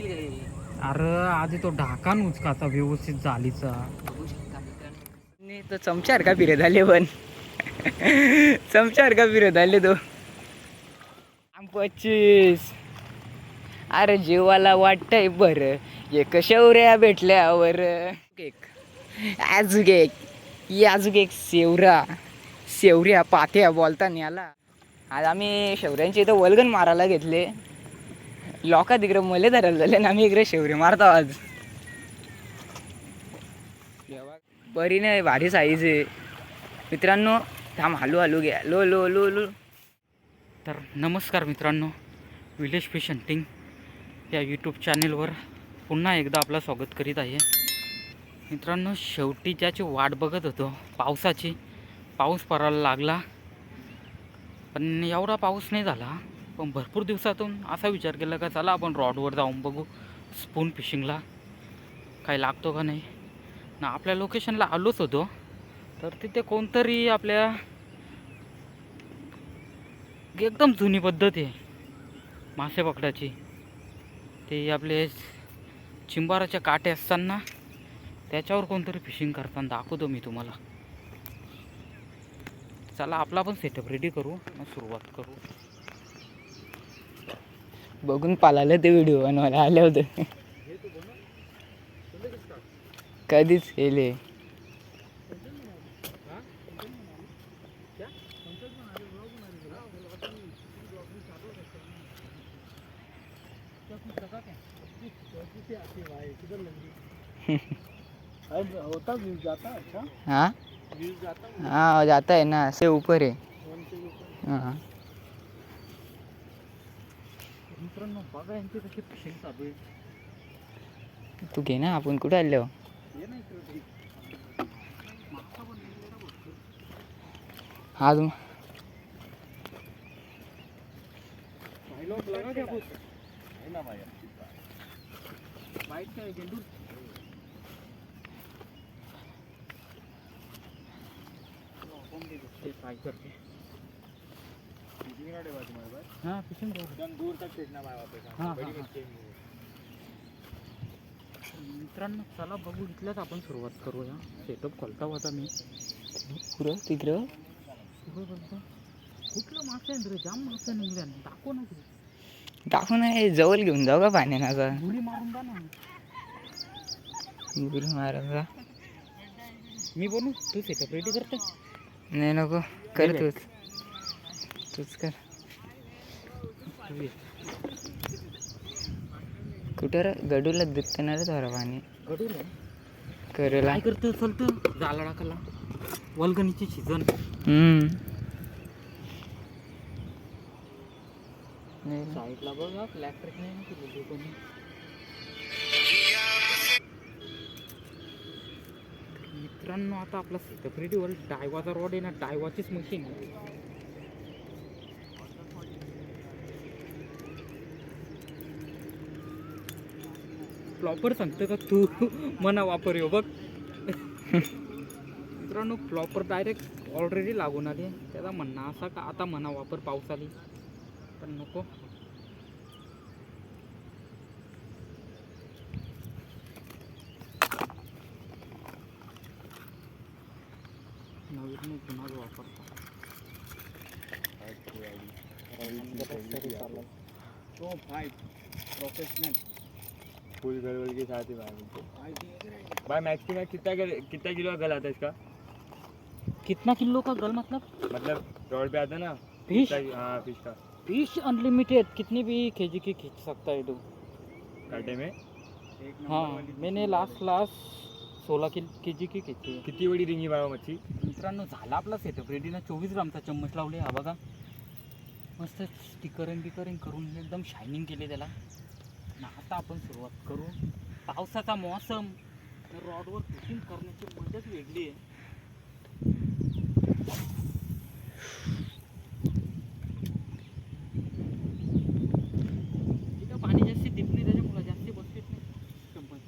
भेटतील काय? अरे आधी तो ढाकान उचकाचा व्यवस्थित जालीचा. बघू शकता मित्रांनो, तो चमच्यावर का फिरत आले पण चमच्यावर का फिरत आले तो 25. अरे जीवाला वाटतंय बरं एक शौर्या भेटल्यावर. अजून एक शेवऱ्या पाथ्या बोलताना याला. आज आम्ही शेवऱ्यांची इथं वल्गन मारायला घेतले. लोका तिकडे मले धरायला झाले ना, आम्ही इकडे शेवरे मारतो आज. बरी नाही भारी साईज आहे मित्रांनो. थांब हलू हलू घ्या. Low low low low. तर नमस्कार मित्रांनो, विलेज फिश हंटिंग या यूट्यूब चॅनेलवर पुन्हा एकदा आपलं स्वागत करीत आहे. मित्रांनो, शेवटी ज्याची वाट बघत होतो पावसाची, पाऊस पडायला लागला. पण एवढा पाऊस नाही झाला. पण भरपूर दिवसातून असा विचार केला का चला आपण रॉडवर जाऊन बघू स्पून फिशिंगला काय लागतो का नाही ना. आपल्या लोकेशनला आलोच होतो, तर तिथे कोणतरी आपल्या एकदम जुनी पद्धत आहे मासे पकडायची. ते आपले चिंबाराच्या काटे असताना त्याच्यावर कोणतरी फिशिंग करताना दाखवतो मी तुम्हाला. चला आपला पण सेटअप रेडी करू, मग सुरुवात करू. बघून पालालं ते व्हिडिओ बनवायला आले होते. कधीच केले. होता व्यूज जाता. अच्छा हाँ व्यूज जाता. हाँ जाता है ना, से ऊपर है. हाँ मित्रांनो बघा यांची कशी फिशिंग चालू आहे. तू घे ना, आपण कुठे आलो. आज हाँ फिशिंग दूर तक फेंकना हाँ. मित्रांनो चला बघू, इथल्याच आपण सुरुवात करूया. सेटअप खोलता होता मी पुरं तिकडं. कुठलं मासे आहे रे, जाम मासे निघल्या. दाखव ना तू. दाखवून जवळ घेऊन जाऊ का पाण्याचा. गुली मारून जा ना. गुरु महाराजा मी बोलू, तू सेटअप रेडी करतो. नाही नको कर तूच कर. कुठं रे गडूला दुखतं रे थोडं पाणी. गडूला करूला काय करतं चलतं जाला टाकाला. वल्गणीची सीझन. साईडला बघा इलेक्ट्रिक नाही ना केलेली कोणी. मित्रांनो आता आपला सेटअप रेडीवर डायवाचा रॉड आहे ना, डायवाचीच मशीन आहे. फ्लॉपर सांगतं का तू मना वापर येऊ बघ. मित्रांनो फ्लॉपर डायरेक्ट ऑलरेडी लागून आली. त्याचा म्हणणं असा का आता मना वापर पाऊस आली पण नको. नवीन जुनाच वापरतो. तो भाई प्रोफेशनल फुल गड़बड़ के साथ ही भाई मैक्सिमम कितना किलो का गल आता है इसका. कितना किलो का गल मतलब रोड पे आता है ना फिश. हाँ फिश का. फिश अनलिमिटेड कितनी भी केजी की खींच सकता है तू कांटे में. हाँ मैंने लास्ट 16 केजी की खींची है. किती बड़ी रिंगी बाबा मच्छी. मित्रांनो झाला आपला सेटअप रेडी ना. 24 ग्रामचा चम्मच लावले. हा बघा मस्त स्टिकरिंग करून एकदम शायनिंग केले त्याला ना. आता आपण सुरुवात करू. पावसाचा मौसम, रॉडवर फिशिंग करण्याची मजाच वेगळी आहे. इथं पाणी जास्त डीप नाही त्याच्यामुळे जास्त बसत नाही चम्मच.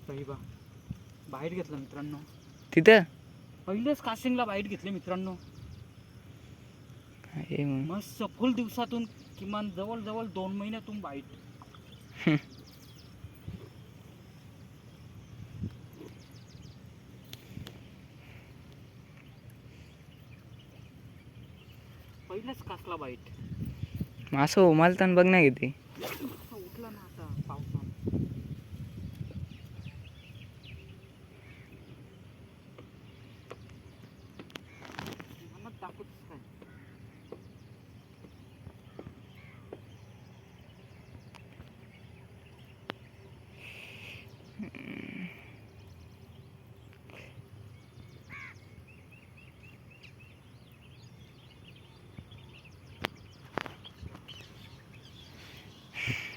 मस्त ही बा बाईट घेतला मित्रांनो. तिथं पहिलेच कास्टिंगला बाईट घेतले मित्रांनो. हे मग. मस्त फुल दिवसातून किमान जवळजवळ 2 महिन्यातून बाईट. पहिलेच कासला बाईट. मासं उमालताना बघ ना किती. उठला ना आता पावसात. दाखवतच काय.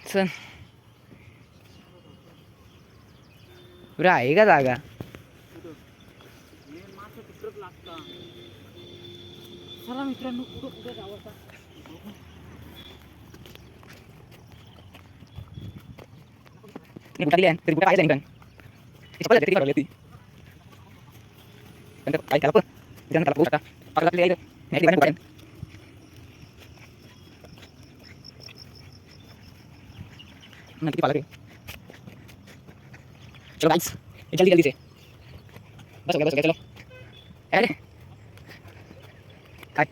चल बरं आहे का जागा. मासे तिकडच लागता. चला मित्रांनो पुढे पुढे जाऊ आता. टाकली आहे तरी कुठे पाहिजे नाही पण ती काढली ती नंतर काय त्याला पण त्याला पोस्ट टाका आपल्याला लागली आहे नाही दिवाणी पाहिजे. किती पाला रे. चलो गाइस जल्दी जल्दी से बस हो गया चलो. अरे काय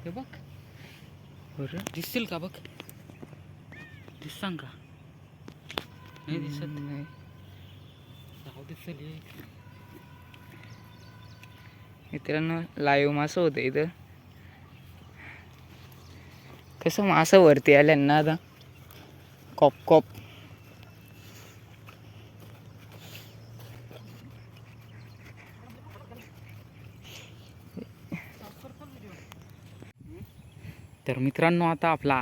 हे बघ बरं दिसतील का बघ. दिसतान का. नाही दिसत. नाही जाऊ दिसेल. मित्रांनो लाईव्ह मासं होते इथं. कसं मासं वरती आल्या ना आता कॉप कॉप. तर मित्रांनो आता आपला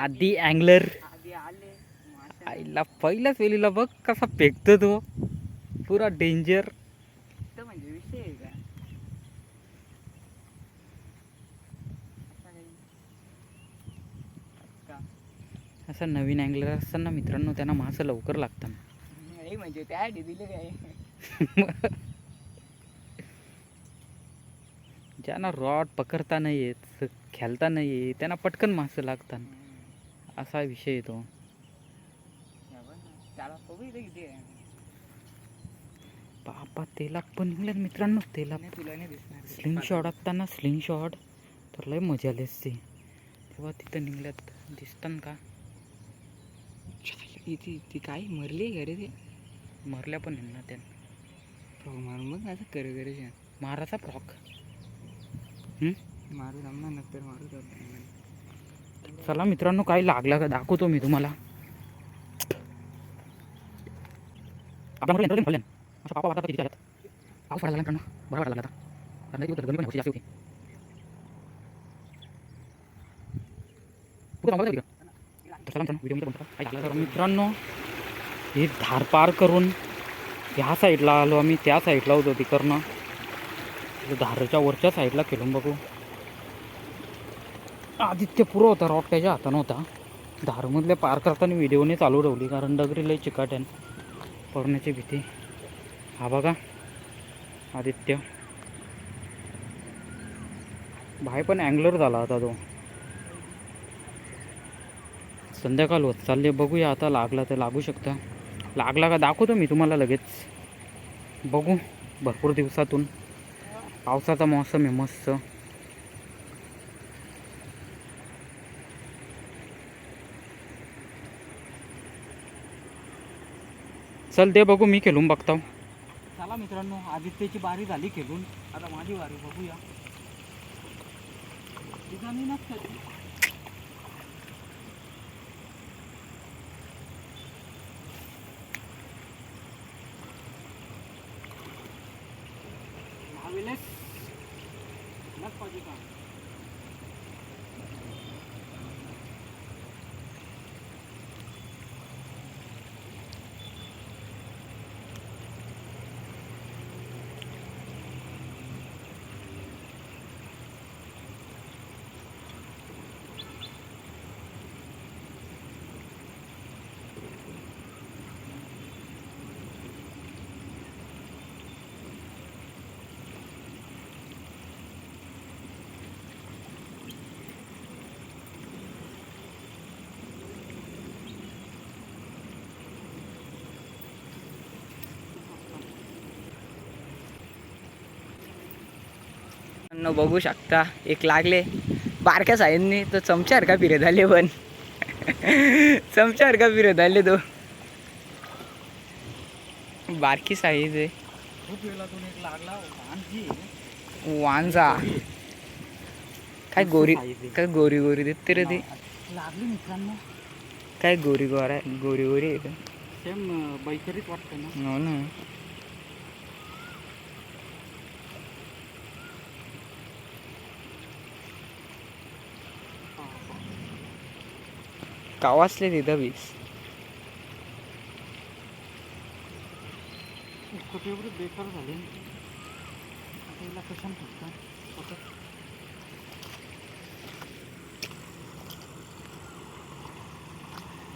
आधी अँगलर आईला पहिल्याच वेलीला बघ कसा फेकतो तो. पुरा डेंजर. म्हणजे विषय आहे का. असा नवीन अँगलर असताना मित्रांनो त्यांना मासं लवकर लागतात. नाही म्हणजे त्या दिले काय. ज्यांना रॉड पकडता नाही येत खेळता नाही येत त्यांना पटकन मासं लागतात. असा विषय येतो. त्याला बघू इथे किती आहे. बापा तेलात पण निघल्यात मित्रांनो. तेलात तुला नाही दिसणार. स्लिंग शॉट असताना स्लिंग शॉट तर लय मजा आली असते. तेव्हा तिथं निघल्यात दिसतात का. ती ती काय मरली आहे रे. ते मरल्या पण आहे ना त्या. मारून मग असं कर करे माराचा फ्रॉक. मारू जमणार नंतर मारू. चला मित्रांनो काही लागला का दाखवतो मी तुम्हाला. आपल्याकडे खोल्यान असं पापा वाटत तिथे पाऊस पडायला लागला मित्रांनो. बरं वाटायला लागला आता. कारण की गरमी पण होती जास्त होती. कुठं थांबवलं तर चला मित्रांनो व्हिडिओ मध्ये काही लागला तर मित्रांनो ही धार पार करून ह्या साईडला आलो आम्ही. त्या साईडला होतो तिकडनं. धारच्या वरच्या साईडला खेळून बघू. आदित्य पुरं होता रॉक त्याच्या हातानं होता. धारमधले पार करताना व्हिडिओने चालू ठेवली कारण डगरी लय चिकाट्यान पडण्याची भीती. हा बघा आदित्य भाई पण अँगलर झाला आता तो. संध्याकाळ होत चालले. बघूया आता लागला तर लागू शकता. लागला का दाखवतो मी तुम्हाला लगेच. बघू भरपूर दिवसातून. पावसाचा मौसम आहे मस्त. चल दे बघू मी खेळून बघतो. चला मित्रांनो आदित्यची बारी झाली खेळून. आता माझी बारी बघूया. पाहिजे का. बघू शकता एक लागले बारक्या साईडनी तो चमच्यावर का फिरत आले पण चमच्यावर का फिरत आले तो बारकी साईज आहे. खूप वेळातून एक लागला वांजा काय गोरी काय गोरी गोरी देते रे ती लागली मित्रांनो. काय गोरी गोरा गोरी गोरी आहे का सेम बैकरीच वाटतं ना. हो ना. कावासले तिथं वीस कुठे एवढी बेकार झाली आता हिला कशाने ठेवता.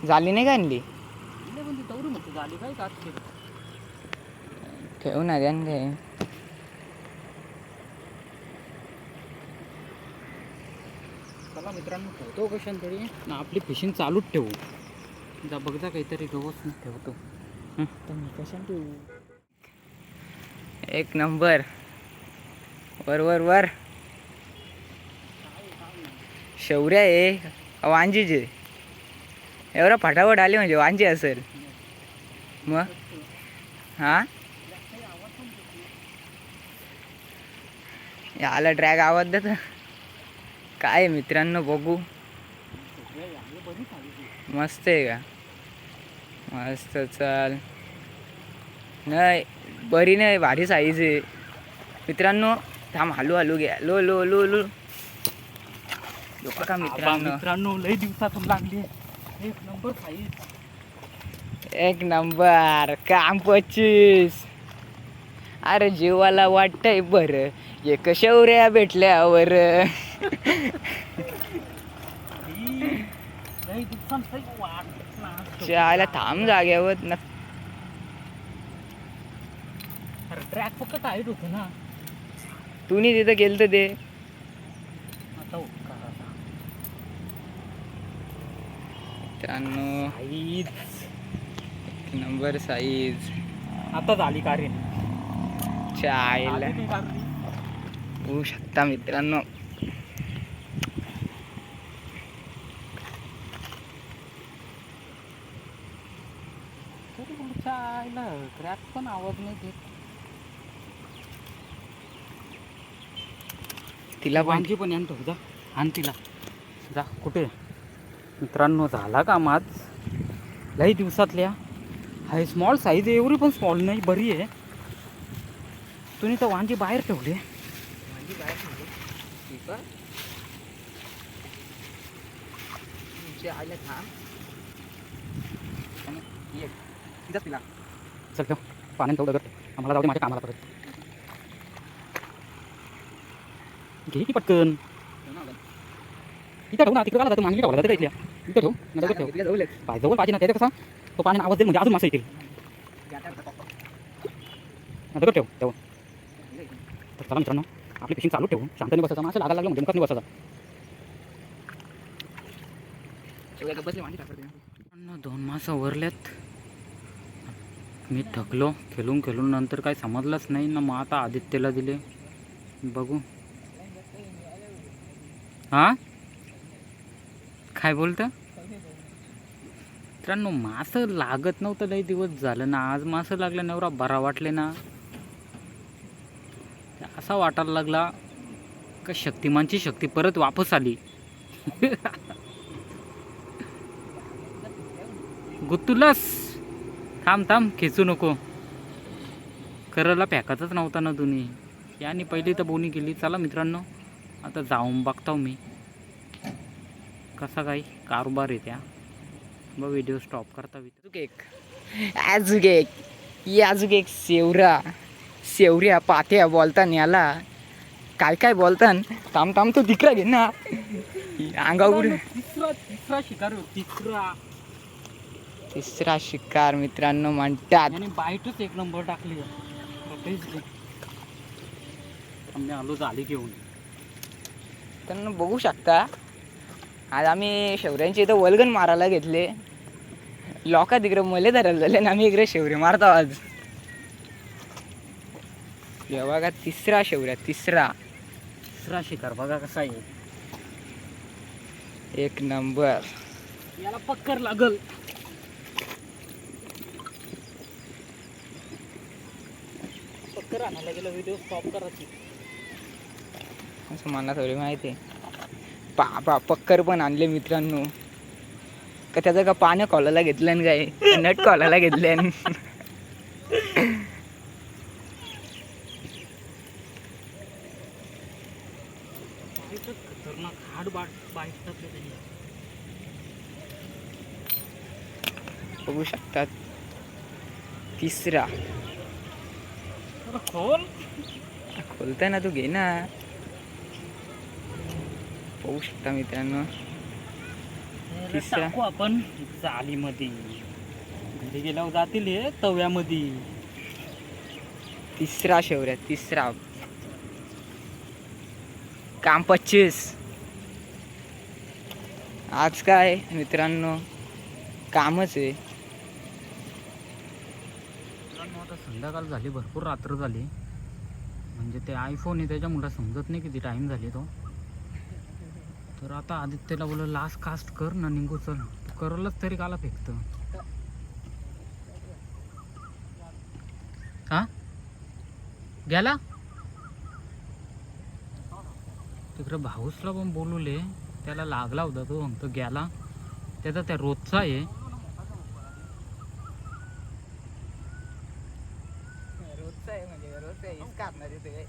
झाली नाही का आणली म्हणजे दौडी म्हणतो झाली काय का ठेवू ना द्या काय चला मित्रांनो ठेवतो कशाने तरी ना आपली फिशिंग चालूच ठेवू. जा बघ जा काहीतरी गवस ठेवतो. कशाने ठेवू. एक नंबर वर वर वर शौर्या आहे वांजीचे एवढा फटाफट आले म्हणजे वांजी असेल मग. हा याला ड्रॅग आवाज देत काय आहे मित्रांनो बघू. मस्त आहे का मस्त चल नाही बरी नाही भारी साईज आहे मित्रांनो. थांब हलू हलू घ्या लो लो लो लो का मित्रांनो लई दिवसातून लागली एक नंबर साईज. एक नंबर काम 25. अरे जीवाला वाटतंय बरं एक शौर्या भेटल्यावर. चायला थांब जाग्यावर न ट्रॅक फक्त टाईट होतं ना. तुम्ही तिथं गेलं तर ते आता त्यानं नंबर साईज आता झाली का रे चायला होऊ शकता मित्रांनो. क्रॅक पण आवाज नाही देत. तिला पण वांजी पण आणतो जा आण तिला जा. कुठे मित्रांनो झाला का आज लई दिवसातल्या हाय स्मॉल साईज एवढी पण स्मॉल नाही बरी आहे. तुम्ही तर वांजी बाहेर ठेवली. चल ठेव पाण्यात ठेव दगड आम्हाला जाऊ दे माझ्या कामाला परत. घे की पटकन इथं ठेवू ना तिकडे जातं मागणी ठेवला जाते इथल्या इथं ठेवू दगड ठेव पाय जवळ पाहिजे ना त्याचं कसं तो पाण्याने आवाज देईल म्हणजे अजून मासे येतील. दगड ठेव ठेव. तर चला मित्रांनो आपली फिशिंग चालू ठेवू. शांतने बसायचं मासे लागायला लागलं म्हणजे मुखात नाही बसायचं. 2 मासे वरल्यात. मी थकलो खेळून खेळून नंतर काही समजलंच नाही ना. मग आता आदित्यला दिले बघू. हां काय बोलतं मित्रांनो. मासं लागत नव्हतं लई दिवस झालं ना. आज मासं लागलं नवरा बरा वाटले ना. असा वाटायला लागला का शक्तिमानची शक्ती परत वापस आली. गुत्तुलास थांब थांब खेचू नको. करला फेकायचंच नव्हता ना तुम्ही. याने पहिली तर बोनी केली. चला मित्रांनो आता जाऊन बघतो मी कसा काही कारभार आहे त्या. बघ व्हिडिओ स्टॉप करता. अजून एक शेवऱ्या पात्या बोलतान याला काय काय बोलतान. थांब थांब तो दिकरा घे ना अंगावर. तिसरा शिकार तिसरा शिकार मित्रांनो म्हणतात. आणि बाईटच एक नंबर टाकली. आम्ही आलो झाली घेऊन. त्यांना बघू शकता आज आम्ही शौर्यांची इथं वल्गन मारायला घेतले. लोका तिकडे मले धरायला झाले आणि आम्ही इकडे शेवरे मारतो आज. हे बघा तिसरा शेवऱ्या तिसरा तिसरा शिकार बघा कसा आहे. एक नंबर. याला पक्कर लागल. पक्कर आणायला गेलं व्हिडिओ स्टॉप करायची. असं मला थोडी माहिती आहे. बाबा पक्कर पण आणले मित्रांनो. का त्याचं का पानं कॉलाला घेतलं काय नट कॉलाला घेतले. खतरनाक हाड बाईट बघू शकतात. तिसरा खोल खोलताय ना तू घे ना. बघू शकता मित्रांनो. तिसरा टाकू आपण जालीमध्ये. घरी गेल्यावर जातील हे तव्यामध्ये. तिसरा शेवऱ्या तिसरा. काम 25. आज काय मित्रांनो कामच आहे. आता संध्याकाळ झाली, भरपूर रात्र झाली. म्हणजे ते आयफोन आहे त्याच्यामुळे समजत नाही किती टाइम झाली तो. तर आता आदित्यला बोललं लास्ट कास्ट कर ना निघू चल. तू करलच तरी काला फेकत. हा गेला तिकडे. भाऊसला पण बोलवले, त्याला लागला होता तो फक्त गेला. त्याचा त्या रोजचा आहे. रोजचा आहे म्हणजे रोजचा आहे. कापणार आहे ते.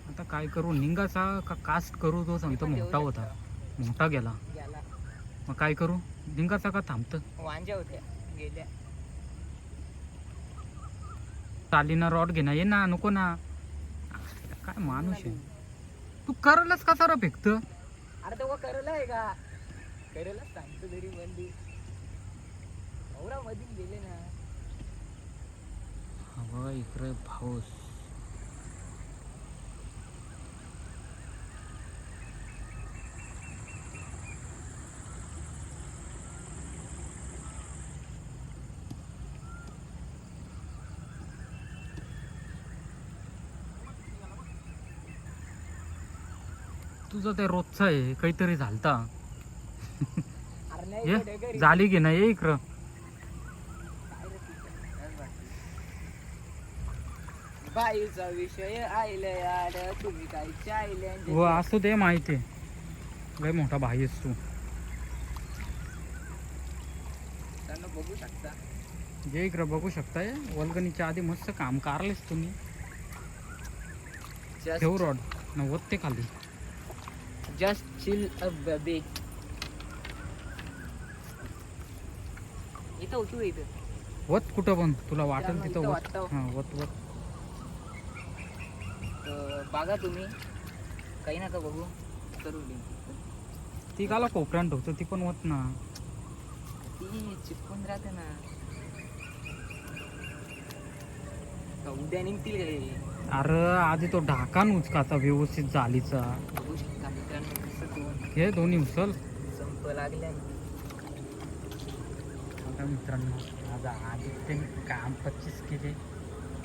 आता काय करू, निंगाचा का कास्ट करू. तो सांगतो मोठा होता, मोठा गेला. गेला. मग काय करू, निंगाचा का थांबतं. वांज्या होत्या गेल्या. चालीना रॉड घेणं ये ना. नको ना. काय माणूस आहे तू. करलच का सारा फेकत. अरे तो करला आहे का. करेलच सांगतो तरी बंदी मध्ये गेले ना. हा बघा इकडे भाऊस. तुझं ते रोजचं आहे, काहीतरी झालता. अरे नाही ये इकडे घरी. झाली की नाही. ये इकडं. बाईचा विषय आईला यार तुम्ही काय चायले. व असू दे माहिती आहे. लय मोठा भाई आहेस तू. त्यांना बघू शकता. जे इकडं बघू शकताय. वल्गणीच्या आधी मस्त काम कारलेस तुम्ही. ठेव रॉड न वत्ते खाली. Just chill a baby. इथं होतो इथं. वत कुठं पण तुला वाटेल इथं तिथं वत. वाटतं. हा वत वत. बघा तुम्ही काही नका बघू करू दे. ती काला कोपऱ्यान ठेवतो ती पण वत ना. ती चिपकून राहते ना. का उद्या निघतील काय. अरे आधी तो ढाका उचकाचा व्यवस्थित जालीचा. बघू शकता मित्रांनो कसं दोन हे दोन्ही उचल. संप लागल्या. आता मित्रांनो माझा आदित्यने काम 25 केले.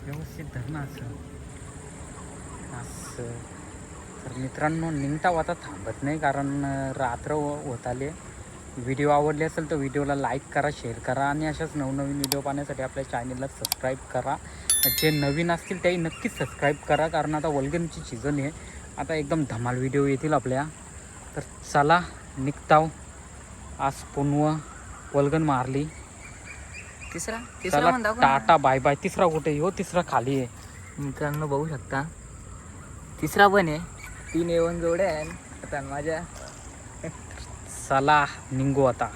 व्यवस्थित धरणं असं. तर मित्रांनो निघता आता थांबत नाही, कारण रात्र होत आले. व्हिडिओ आवडले असेल तर व्हिडिओला लाईक करा, शेअर करा आणि अशाच नवनवीन व्हिडिओ पाहण्यासाठी आपल्या चॅनलला सबस्क्राईब करा. जे नवीन असतील त्याही नक्कीच सबस्क्राईब करा, कारण आता वल्गनची सीझन आहे. आता एकदम धमाल व्हिडिओ येतील आपल्या. तर चला निघताव. आज पुन्हा वल्गन मारली. तिसरा चला पण दाखव ना. Tata bye bye. तिसरा कुठे हो. तिसरा खाली आहे मित्रांनो बघू शकता. तिसरा पण आहे. 3 A1 जोड्या आहे आता माझ्या. चला निघू आता.